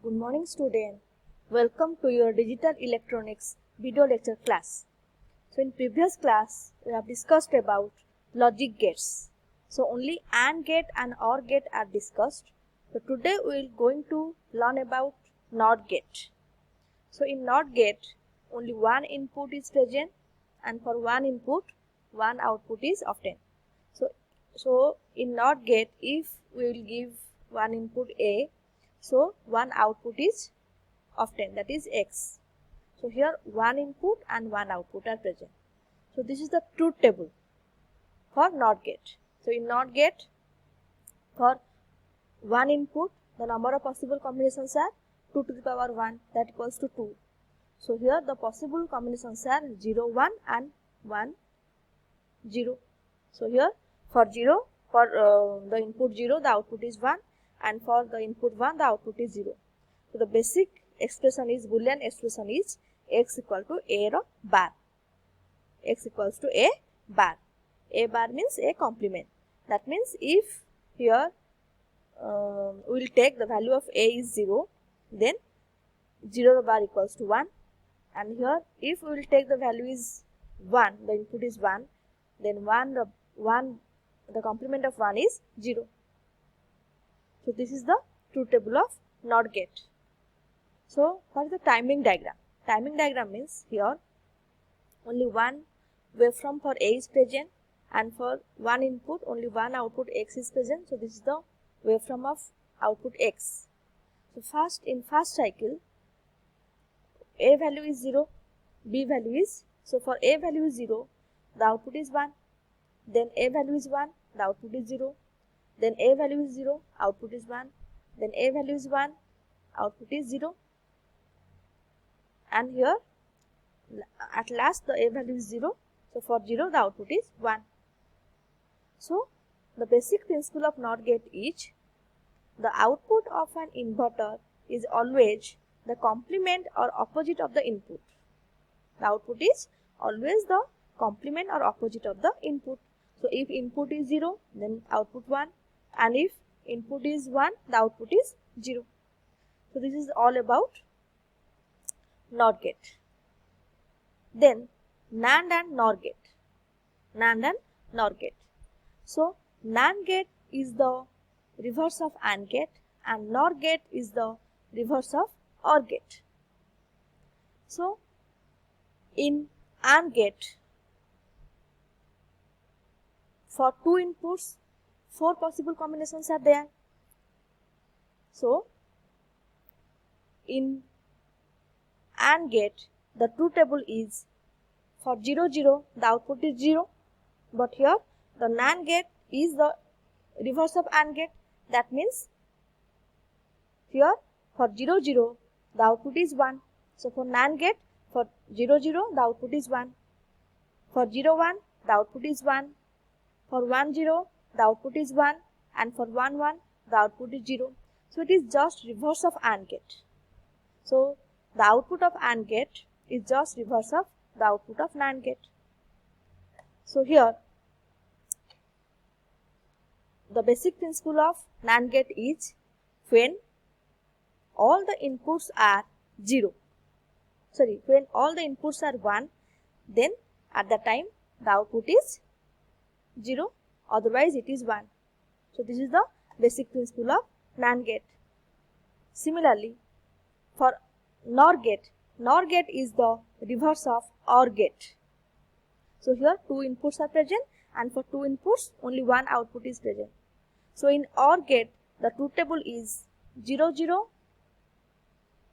Good morning student. Welcome to your digital electronics video lecture class. So in previous class we have discussed about logic gates. So only AND gate and OR gate are discussed. So today we will going to learn about NOT gate. So in NOT gate only one input is present and for one input one output is obtained. So in NOT gate if we will give one input A, so one output is obtained, that is X. So here one input and one output are present. So this is the truth table for NOT gate. So in NOT gate for one input the number of possible combinations are 2 to the power 1, that equals to 2. So here the possible combinations are 0, 1 and 1, 0. So here for 0, for the input 0 the output is 1 and for the input 1 the output is 0. So the basic expression is Boolean expression is x equal to a bar. X equals to a bar. A bar means a complement. That means if here we will take the value of a is 0, then 0 bar equals to 1, and here if we will take the value is 1, the input is 1, then 1 the complement of 1 is 0. So this is the truth table of NOT gate. So what is the timing diagram? Timing diagram means here only one waveform for A is present and for one input only one output X is present. So this is the waveform of output X. So first in first cycle A value is 0, B value is, so for A value is 0 the output is 1, then A value is 1 the output is 0, then A value is 0 output is 1, then A value is 1 output is 0, and here at last the A value is 0, so for 0 the output is 1. So the basic principle of NOT gate is the output of an inverter is always the complement or opposite of the input. The output is always the complement or opposite of the input. So if input is 0 then output 1, and if input is 1 the output is 0. So this is all about NOT gate. Then NAND and NOR gate. NAND and NOR gate. So NAND gate is the reverse of AND gate and NOR gate is the reverse of OR gate. So in AND gate for two inputs 4 possible combinations are there. So in AND gate the truth table is for 0 0 the output is 0, but here the NAND gate is the reverse of AND gate. That means here for 0 0 the output is 1. So for NAND gate for 0 0 the output is 1, for 0 1 the output is 1, for 1 0 the output is 1, and for 1 1 the output is 0. So it is just reverse of AND gate. So the output of AND gate is just reverse of the output of NAND gate. So here the basic principle of NAND gate is when all the inputs are 0, when all the inputs are 1, then at that time the output is 0, otherwise it is 1. So this is the basic principle of NAND gate. Similarly for NOR gate is the reverse of OR gate. So here two inputs are present and for two inputs only one output is present. So in OR gate the truth table is 0 0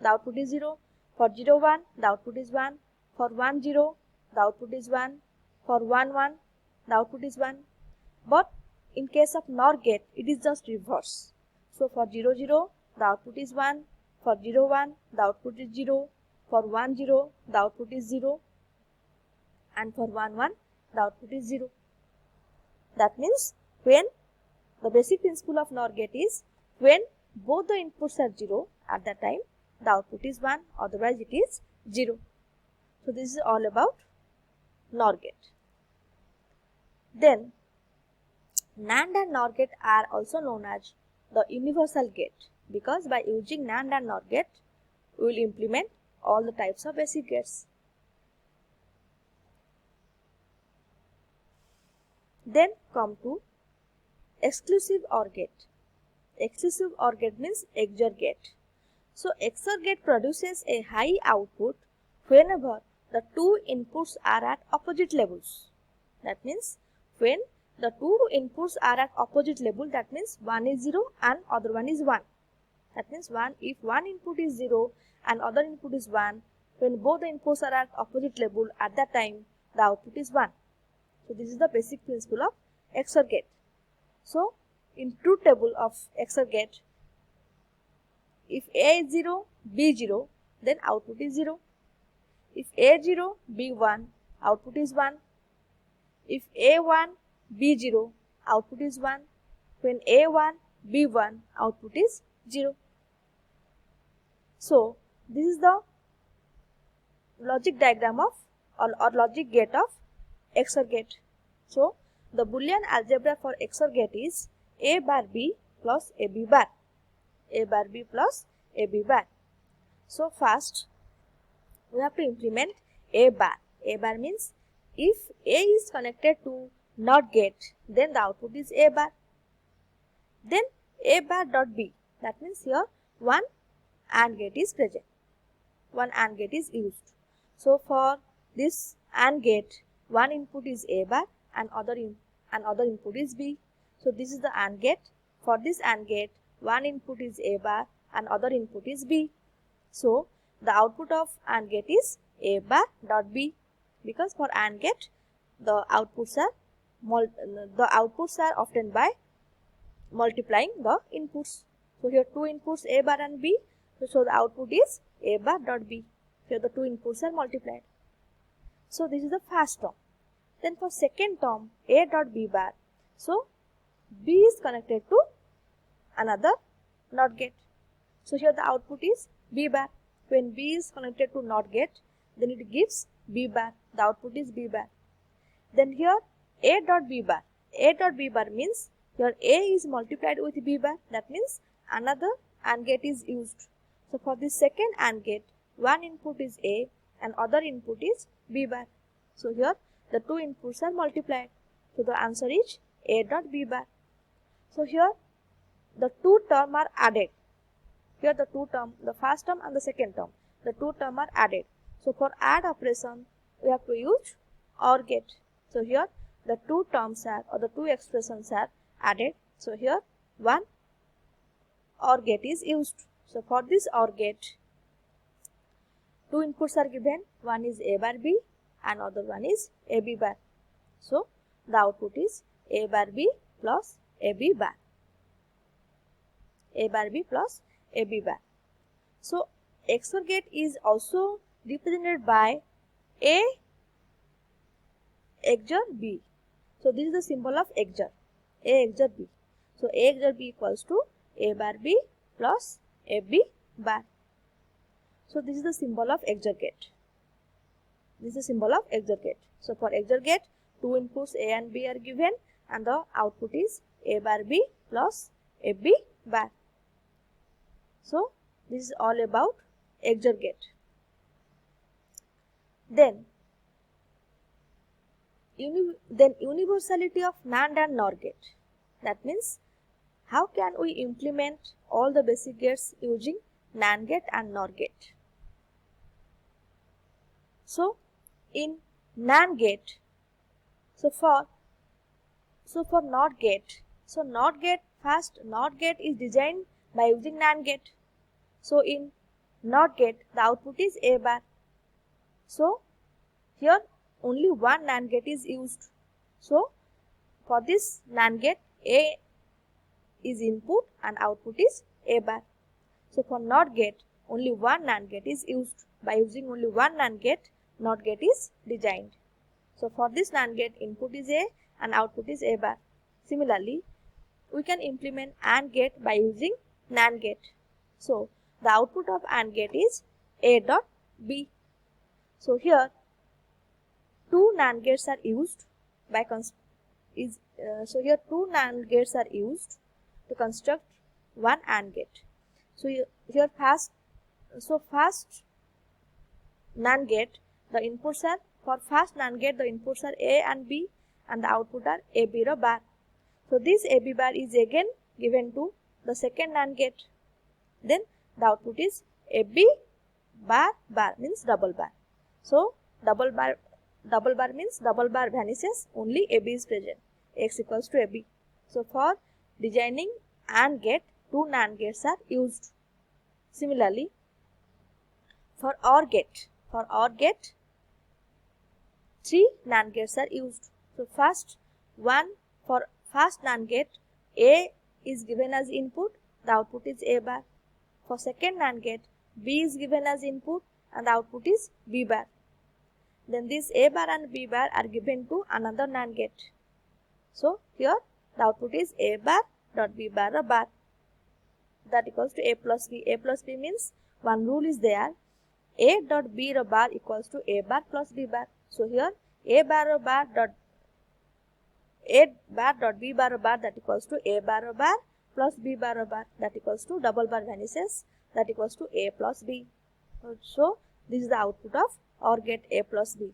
the output is 0, for 0 1 the output is 1, for 1 0 the output is 1, for 1 1 the output is 1. But in case of NOR gate it is just reverse. So for 0 0 the output is 1, for 0 1 the output is 0, for 1 0 the output is 0, and for 1 1 the output is 0. That means when the basic principle of NOR gate is when both the inputs are 0, at that time the output is 1, otherwise it is 0. So this is all about NOR gate. Then NAND and NOR gate are also known as the universal gate. because by using NAND and NOR gate, we will implement all the types of basic gates. Then come to exclusive OR gate. Exclusive OR gate means XOR gate. So XOR gate produces a high output whenever the two inputs are at opposite levels. That means when the two inputs are at opposite level, that means one is 0 and other one is 1. That means if one input is 0 and other input is 1, when both the inputs are at opposite level, at that time the output is 1. So this is the basic principle of XOR gate. So in truth table of XOR gate, if A is 0, B is 0, then output is 0. If A is 0, B 1, output is 1. If A 1, B 0, output is 1. When A 1, B 1, output is 0. So this is the logic diagram of or logic gate of XOR gate. So the Boolean algebra for XOR gate is A bar B plus AB bar. A bar B plus AB bar. So first we have to implement A bar. A bar means if A is connected to NOT gate, then the output is A bar. Then A bar dot B. That means here one AND gate is present. One AND gate is used. So for this AND gate, one input is A bar and other input is B. So this is the AND gate. For this AND gate, one input is A bar and other input is B. So the output of AND gate is A bar dot B, because for AND gate the outputs are obtained by multiplying the inputs. So here two inputs A bar and B. So the output is A bar dot B. Here the two inputs are multiplied. So this is the first term. Then for second term, A dot B bar. So B is connected to another NOT gate. So here the output is B bar. When B is connected to NOT gate, then it gives B bar. The output is B bar. Then here A dot B bar. A dot B bar means here A is multiplied with B bar. That means another AND gate is used. So for this second AND gate, one input is A and other input is B bar. So here the two inputs are multiplied. So the answer is A dot B bar. So here the two terms are added. Here the two terms, the first term and the second term, the two terms are added. So for add operation, we have to use OR gate. So here the two terms are, or the two expressions are added. So here one OR gate is used. So for this OR gate, two inputs are given. One is A bar B and other one is AB bar. So the output is A bar B plus AB bar. A bar B plus AB bar. So XOR gate is also represented by A XOR B. So this is the symbol of XOR. A XOR B. So A XOR B equals to A bar B plus AB bar. So this is the symbol of XOR gate. This is the symbol of XOR gate. So for XOR gate, two inputs A and B are given and the output is A bar B plus AB bar. So this is all about XOR gate. Then universality of NAND and NOR gate. That means how can we implement all the basic gates using NAND gate and NOR gate. So in NAND gate, so for NOT gate, so NOT gate, first NOT gate is designed by using NAND gate. So in NOT gate, the output is A bar. So here only one NAND gate is used. So for this NAND gate, A is input and output is A bar. So for NOT gate, only one NAND gate is used. By using only one NAND gate, NOT gate is designed. So for this NAND gate, input is A and output is A bar. Similarly, we can implement AND gate by using NAND gate. So the output of AND gate is A dot B. So here two NAND gates are used by so here two NAND gates are used to construct one AND gate. So here first NAND gate, the inputs are, for first NAND gate the inputs are A and B and the output are AB bar. So this AB bar is again given to the second NAND gate. Then the output is AB bar means double bar. So double bar means double bar vanishes, only AB is present. X equals to AB. So for designing AND gate, 2 NAND gates are used. Similarly, for OR gate, 3 NAND gates are used. So for first NAND gate, A is given as input, the output is A bar. For second NAND gate, B is given as input and the output is B bar. Then this A bar and B bar are given to another NAND gate. So here the output is A bar dot B bar a bar. That equals to A plus B. A plus B means one rule is there. A dot B bar equals to A bar plus B bar. So here A bar dot B bar that equals to A bar plus B bar that equals to double bar vanishes, that equals to A plus B. So this is the output of OR gate A plus B.